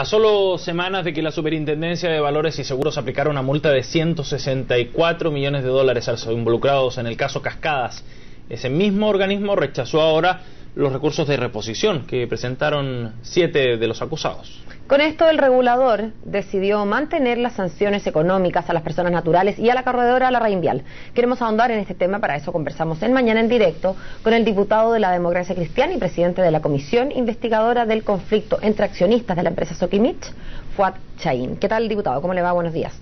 A solo semanas de que la Superintendencia de Valores y Seguros aplicara una multa de 164 millones de dólares a los involucrados en el caso Cascadas, ese mismo organismo rechazó ahora los recursos de reposición que presentaron 7 de los acusados. Con esto, el regulador decidió mantener las sanciones económicas a las personas naturales y a la corredora Larraín Vial. Queremos ahondar en este tema, para eso conversamos en Mañana en Directo con el diputado de la Democracia Cristiana y presidente de la Comisión Investigadora del Conflicto entre Accionistas de la empresa Soquimich, Fuad Chahín. ¿Qué tal, diputado? ¿Cómo le va? Buenos días.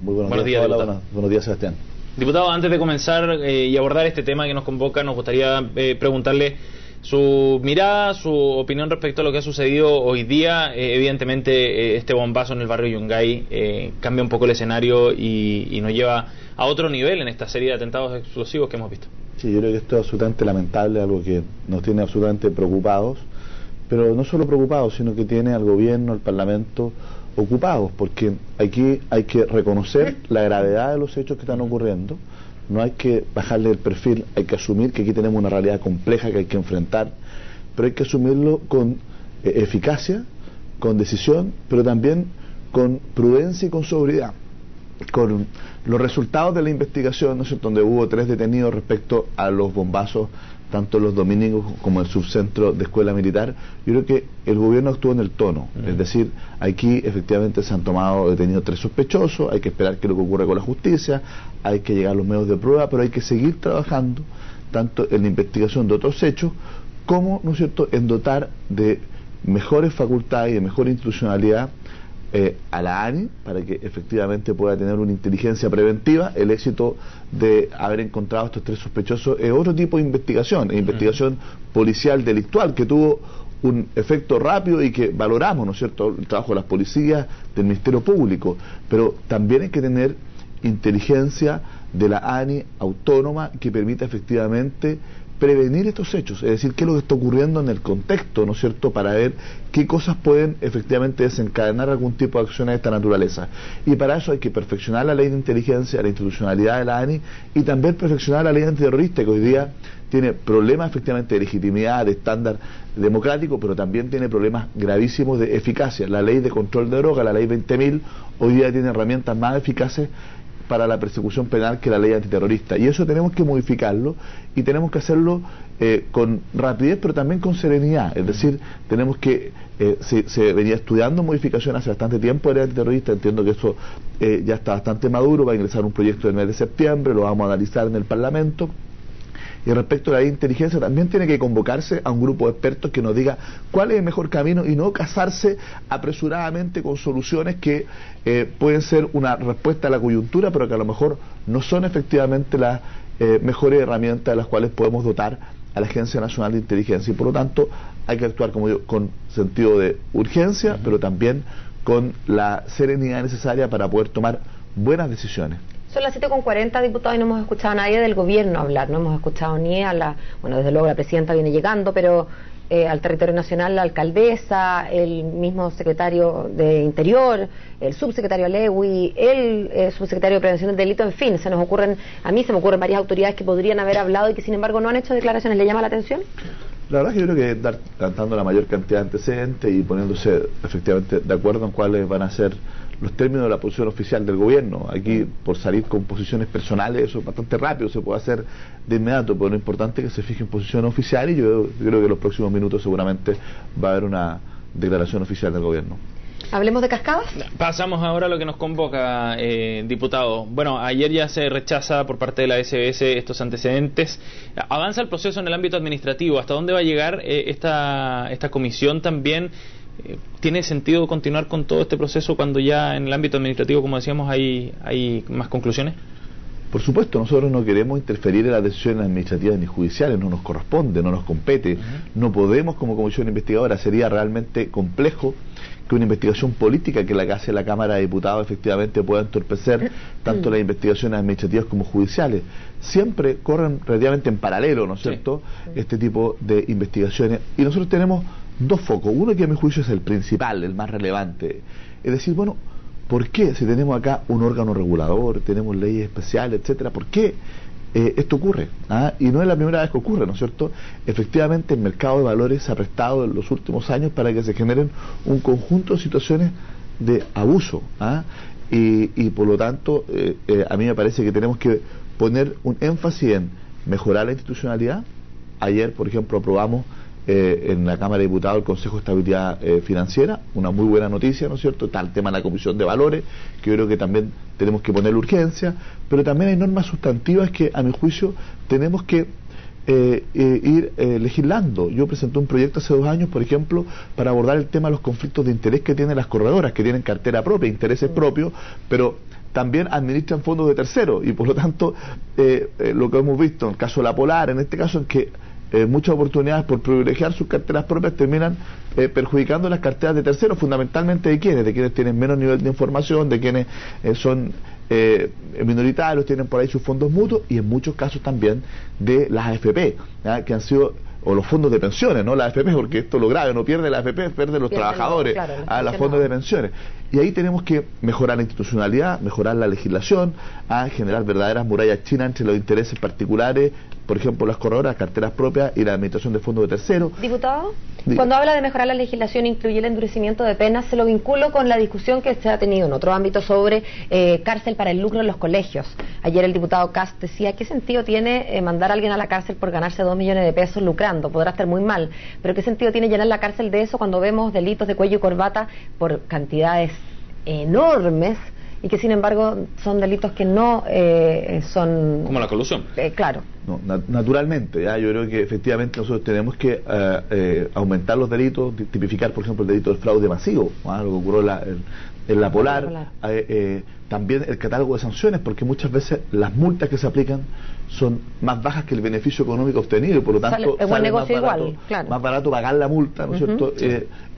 Muy buenos días, diputado. Buenos días, Sebastián. Diputado, antes de comenzar y abordar este tema que nos convoca, nos gustaría preguntarle su mirada, su opinión respecto a lo que ha sucedido hoy día. Evidentemente este bombazo en el barrio Yungay cambia un poco el escenario y nos lleva a otro nivel en esta serie de atentados explosivos que hemos visto. Sí, yo creo que esto es absolutamente lamentable, algo que nos tiene absolutamente preocupados, pero no solo preocupados, sino que tiene al gobierno, al parlamento ocupados, porque aquí hay que reconocer la gravedad de los hechos que están ocurriendo. No hay que bajarle el perfil, hay que asumir que aquí tenemos una realidad compleja que hay que enfrentar, pero hay que asumirlo con eficacia, con decisión, pero también con prudencia y con sobriedad. Con los resultados de la investigación, ¿no es cierto?, donde hubo 3 detenidos respecto a los bombazos, tanto los dominicos como el subcentro de escuela militar, yo creo que el gobierno actuó en el tono. Es decir, aquí efectivamente se han detenido 3 sospechosos, hay que esperar qué es lo que ocurre con la justicia, hay que llegar a los medios de prueba, pero hay que seguir trabajando tanto en la investigación de otros hechos como, ¿no es cierto?, en dotar de mejores facultades y de mejor institucionalidad a la ANI, para que efectivamente pueda tener una inteligencia preventiva. El éxito de haber encontrado estos 3 sospechosos es otro tipo de investigación, investigación policial delictual, que tuvo un efecto rápido y que valoramos, ¿no es cierto?, el trabajo de las policías, del Ministerio Público, pero también hay que tener inteligencia de la ANI autónoma que permita efectivamente prevenir estos hechos, es decir, qué es lo que está ocurriendo en el contexto, ¿no es cierto?, para ver qué cosas pueden efectivamente desencadenar algún tipo de acciones de esta naturaleza. Y para eso hay que perfeccionar la ley de inteligencia, la institucionalidad de la ANI, y también perfeccionar la ley antiterrorista, que hoy día tiene problemas efectivamente de legitimidad, de estándar democrático, pero también tiene problemas gravísimos de eficacia. La ley de control de droga, la ley 20.000, hoy día tiene herramientas más eficaces para la persecución penal que la ley antiterrorista, y eso tenemos que modificarlo y tenemos que hacerlo con rapidez, pero también con serenidad. Es decir, tenemos que se venía estudiando modificación hace bastante tiempo de la ley antiterrorista. Entiendo que eso ya está bastante maduro, va a ingresar un proyecto en el mes de septiembre, lo vamos a analizar en el Parlamento. Y respecto a la ley de inteligencia, también tiene que convocarse a un grupo de expertos que nos diga cuál es el mejor camino y no casarse apresuradamente con soluciones que pueden ser una respuesta a la coyuntura, pero que a lo mejor no son efectivamente las mejores herramientas de las cuales podemos dotar a la Agencia Nacional de Inteligencia. Y por lo tanto hay que actuar, como yo, con sentido de urgencia, pero también con la serenidad necesaria para poder tomar buenas decisiones. Son las 7:40, diputado, y no hemos escuchado a nadie del gobierno hablar. No hemos escuchado ni a bueno, desde luego la presidenta viene llegando, pero al territorio nacional, la alcaldesa, el mismo secretario de Interior, el subsecretario Alewi, el subsecretario de Prevención del Delito, en fin, a mí se me ocurren varias autoridades que podrían haber hablado y que sin embargo no han hecho declaraciones. ¿Le llama la atención? La verdad es que yo creo que dando la mayor cantidad de antecedentes y poniéndose efectivamente de acuerdo en cuáles van a ser los términos de la posición oficial del gobierno. Aquí, por salir con posiciones personales, eso es bastante rápido, se puede hacer de inmediato, pero lo importante es que se fije en posición oficial, y yo creo que en los próximos minutos seguramente va a haber una declaración oficial del gobierno. ¿Hablemos de Cascadas? Pasamos ahora a lo que nos convoca, diputado. Bueno, ayer ya se rechaza por parte de la SBS estos antecedentes. Avanza el proceso en el ámbito administrativo. ¿Hasta dónde va a llegar esta comisión también? ¿Tiene sentido continuar con todo este proceso cuando ya en el ámbito administrativo, como decíamos, hay más conclusiones? Por supuesto, nosotros no queremos interferir en las decisiones administrativas ni judiciales, no nos corresponde, no nos compete. No podemos, como comisión investigadora, sería realmente complejo que una investigación política que la que hace la Cámara de Diputados efectivamente pueda entorpecer tanto las investigaciones administrativas como judiciales. Siempre corren relativamente en paralelo, ¿no es cierto?, este tipo de investigaciones. Y nosotros tenemos 2 focos. Uno que a mi juicio es el principal, el más relevante. Es decir, bueno, ¿por qué si tenemos acá un órgano regulador, tenemos leyes especiales, etcétera, por qué esto ocurre, y no es la primera vez que ocurre, ¿no es cierto? Efectivamente el mercado de valores se ha prestado en los últimos años para que se generen un conjunto de situaciones de abuso, y por lo tanto a mí me parece que tenemos que poner un énfasis en mejorar la institucionalidad. Ayer, por ejemplo, aprobamos en la Cámara de Diputados el Consejo de Estabilidad Financiera, una muy buena noticia, ¿no es cierto? Está el tema de la Comisión de Valores, que yo creo que también tenemos que ponerle urgencia, pero también hay normas sustantivas que, a mi juicio, tenemos que ir legislando. Yo presenté un proyecto hace 2 años, por ejemplo, para abordar el tema de los conflictos de interés que tienen las corredoras, que tienen cartera propia, intereses propios, pero también administran fondos de terceros, y por lo tanto lo que hemos visto en el caso de la Polar, en este caso, es que muchas oportunidades por privilegiar sus carteras propias terminan perjudicando las carteras de terceros, fundamentalmente de quienes tienen menos nivel de información, de quienes son minoritarios, tienen por ahí sus fondos mutuos, y en muchos casos también de las AFP, que han sido, o los fondos de pensiones, no las AFP, porque esto es lo grave, no pierde la AFP, pierde los trabajadores, a los fondos de pensiones. Y ahí tenemos que mejorar la institucionalidad, mejorar la legislación, generar verdaderas murallas chinas entre los intereses particulares, por ejemplo las corredoras, carteras propias y la administración de fondos de terceros. Diputado, cuando habla de mejorar la legislación, incluye el endurecimiento de penas, se lo vinculo con la discusión que se ha tenido en otro ámbito sobre cárcel para el lucro en los colegios. Ayer el diputado Cast decía, ¿qué sentido tiene mandar a alguien a la cárcel por ganarse 2 millones de pesos lucrando? Podrá estar muy mal, pero ¿qué sentido tiene llenar la cárcel de eso cuando vemos delitos de cuello y corbata por cantidades enormes y que sin embargo son delitos que no son... Como la colusión. Claro. No, naturalmente, yo creo que efectivamente nosotros tenemos que aumentar los delitos, tipificar por ejemplo el delito del fraude masivo, lo que ocurrió en la Polar, también el catálogo de sanciones, porque muchas veces las multas que se aplican son más bajas que el beneficio económico obtenido, y por lo tanto sale más barato pagar la multa, ¿no es cierto?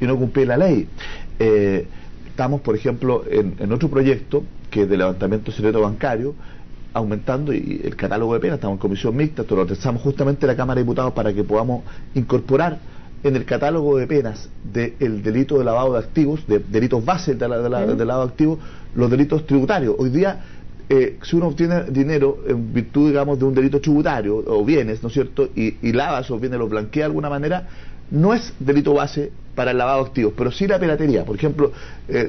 Y no cumplir la ley. Estamos, por ejemplo, en otro proyecto que es de levantamiento secreto bancario, aumentando y el catálogo de penas. Estamos en comisión mixta, esto lo trazamos justamente en la Cámara de Diputados para que podamos incorporar en el catálogo de penas del delito de lavado de activos, de delitos bases de lavado de activos, los delitos tributarios. Hoy día, si uno obtiene dinero en virtud, digamos, de un delito tributario o bienes, ¿no es cierto?, y lava esos bienes, los blanquea de alguna manera, no es delito base para el lavado de activos, pero sí la piratería. Por ejemplo,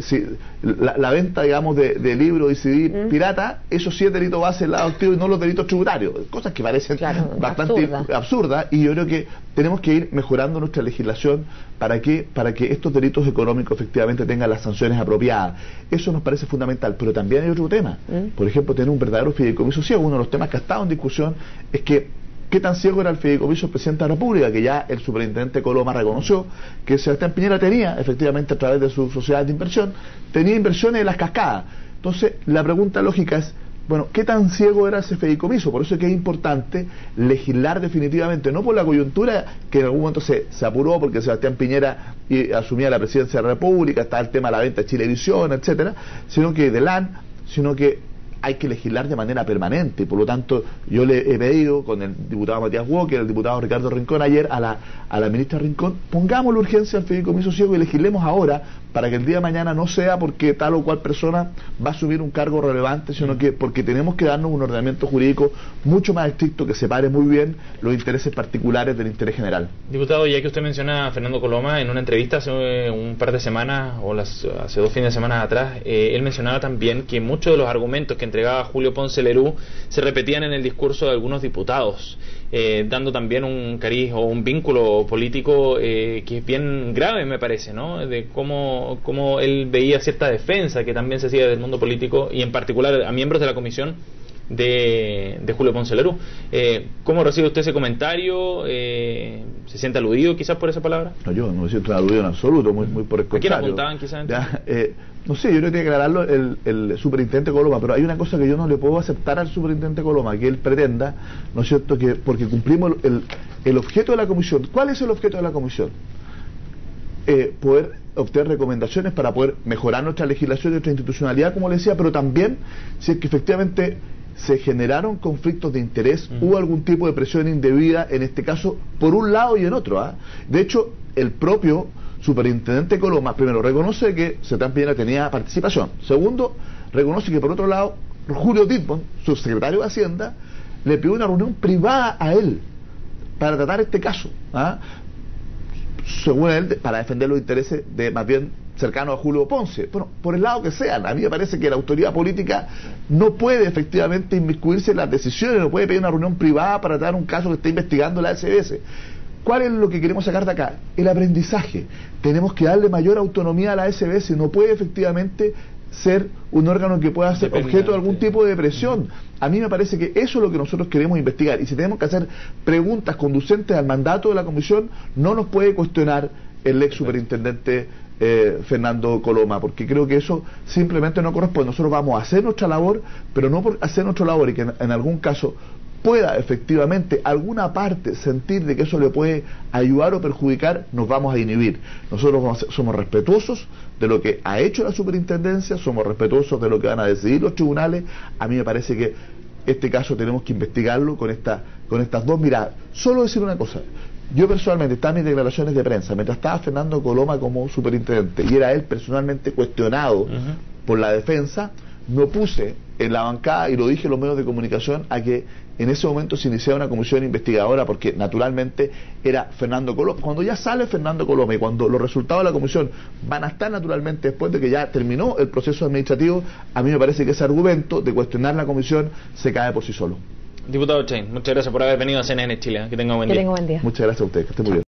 si la venta, digamos, de libros y CD pirata, eso sí es delito base del lavado de activos y no los delitos tributarios. Cosas que parecen bastante absurdas, y yo creo que tenemos que ir mejorando nuestra legislación para que estos delitos económicos efectivamente tengan las sanciones apropiadas. Eso nos parece fundamental, pero también hay otro tema. Por ejemplo, tener un verdadero fideicomiso ciego. Uno de los temas que ha estado en discusión es que ¿qué tan ciego era el fideicomiso del presidente de la República? Que ya el superintendente Coloma reconoció que Sebastián Piñera tenía, efectivamente, a través de su sociedad de inversión, tenía inversiones en las cascadas. Entonces, la pregunta lógica es, bueno, ¿qué tan ciego era ese fideicomiso? Por eso es que es importante legislar definitivamente, no por la coyuntura que en algún momento se apuró porque Sebastián Piñera asumía la presidencia de la República, está el tema de la venta de Chilevisión, etcétera, sino que sino que hay que legislar de manera permanente. Por lo tanto, yo le he pedido con el diputado Matías Walker, el diputado Ricardo Rincón ayer a la ministra Rincón, pongamos la urgencia al fideicomiso ciego y legislemos ahora, para que el día de mañana no sea porque tal o cual persona va a asumir un cargo relevante, sino que porque tenemos que darnos un ordenamiento jurídico mucho más estricto que separe muy bien los intereses particulares del interés general. Diputado, ya que usted menciona a Fernando Coloma, en una entrevista hace un par de semanas, hace 2 fines de semana atrás, él mencionaba también que muchos de los argumentos que entregaba Julio Ponce Lerú se repetían en el discurso de algunos diputados, dando también un cariz o un vínculo político que es bien grave, me parece, ¿no? De cómo él veía cierta defensa que también se hacía del mundo político y en particular a miembros de la comisión de Julio Ponce Lerú. ¿Cómo recibe usted ese comentario? ¿Se siente aludido quizás por esa palabra? No, yo no me siento aludido en absoluto, muy por el contrario. ¿A quién apuntaban quizás? No sé, yo creo que tiene que aclararlo el superintendente Coloma, pero hay una cosa que yo no le puedo aceptar al superintendente Coloma, que él pretenda, ¿no es cierto?, que porque cumplimos el objeto de la comisión. ¿Cuál es el objeto de la comisión? Poder obtener recomendaciones para poder mejorar nuestra legislación y nuestra institucionalidad, como le decía, pero también si es que efectivamente se generaron conflictos de interés, hubo algún tipo de presión indebida, en este caso, por un lado y en otro. De hecho, el propio superintendente Coloma, primero, reconoce que Sebastián Piñera tenía participación. Segundo, reconoce que por otro lado, Julio Dittborn, subsecretario de Hacienda, le pidió una reunión privada a él para tratar este caso, según él, para defender los intereses de más bien cercanos a Julio Ponce. Bueno, por el lado que sean, a mí me parece que la autoridad política no puede efectivamente inmiscuirse en las decisiones, no puede pedir una reunión privada para tratar un caso que está investigando la SBS. ¿Cuál es lo que queremos sacar de acá? El aprendizaje. Tenemos que darle mayor autonomía a la SBS, no puede efectivamente ser un órgano que pueda ser objeto de algún tipo de presión. A mí me parece que eso es lo que nosotros queremos investigar, y si tenemos que hacer preguntas conducentes al mandato de la comisión, no nos puede cuestionar el ex superintendente Fernando Coloma, porque creo que eso simplemente no corresponde. Nosotros vamos a hacer nuestra labor, pero no por hacer nuestra labor y que en algún caso pueda efectivamente alguna parte sentir de que eso le puede ayudar o perjudicar, nos vamos a inhibir. Nosotros somos respetuosos de lo que ha hecho la superintendencia, somos respetuosos de lo que van a decidir los tribunales. A mí me parece que este caso tenemos que investigarlo con estas dos miradas. Solo decir una cosa: yo personalmente, estaba en mis declaraciones de prensa, mientras estaba Fernando Coloma como superintendente y era él personalmente cuestionado por la defensa, no puse en la bancada, y lo dije en los medios de comunicación, a que en ese momento se iniciara una comisión investigadora, porque naturalmente era Fernando Coloma. Cuando ya sale Fernando Coloma y cuando los resultados de la comisión van a estar naturalmente después de que ya terminó el proceso administrativo, a mí me parece que ese argumento de cuestionar la comisión se cae por sí solo. Diputado Chayne, muchas gracias por haber venido a CNN Chile. Que tenga un buen día. Muchas gracias a usted, que esté muy bien.